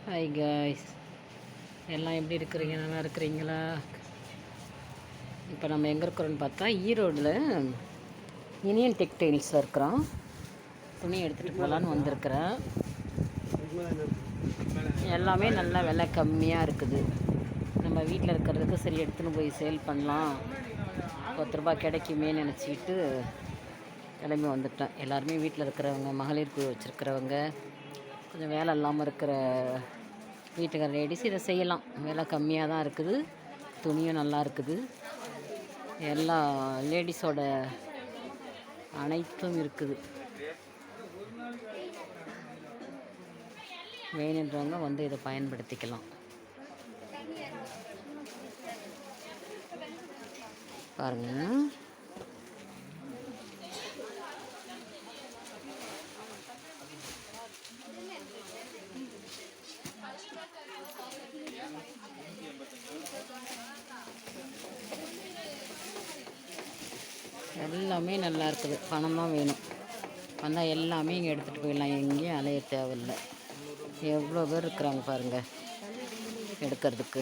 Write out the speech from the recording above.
Hi guys, எல்லாம் எப்படி இருக்கிறீங்க? நல்லா இருக்கிறீங்களா? இப்போ நம்ம எங்கே இருக்கிறோன்னு பார்த்தா ஈரோடில் இனியன் டெக்டைல்ஸில் இருக்கிறோம். துணி எடுத்துகிட்டு போகலான்னு வந்திருக்கிறேன். எல்லாமே நல்லா விலை கம்மியாக இருக்குது. நம்ம வீட்டில் இருக்கிறதுக்கு சரி எடுத்துன்னு போய் சேல் பண்ணலாம், 10 ரூபா கிடைக்குமே நினச்சிக்கிட்டு கிளம்பி வந்துட்டேன். எல்லாருமே வீட்டில் இருக்கிறவங்க, மகளிர் குழு வச்சுருக்கிறவங்க, கொஞ்சம் வேலை இல்லாமல் இருக்கிற வீட்டுக்கார லேடிஸ் இதை செய்யலாம். விலை கம்மியாக தான் இருக்குது, துணியும் நல்லா இருக்குது. எல்லா லேடிஸோட அனைத்தும் இருக்குது. வேணுன்றவங்க வந்து இதை பயன்படுத்திக்கலாம். பாருங்கள், எல்லாமே நல்லா இருக்குது. பணம் தான் வேணும், வந்தால் எல்லாமே இங்கே எடுத்துகிட்டு போயிடலாம். எங்கேயும் அலைய தேவையில்லை. எவ்வளோ பேர் இருக்கிறாங்க பாருங்கள் எடுக்கிறதுக்கு.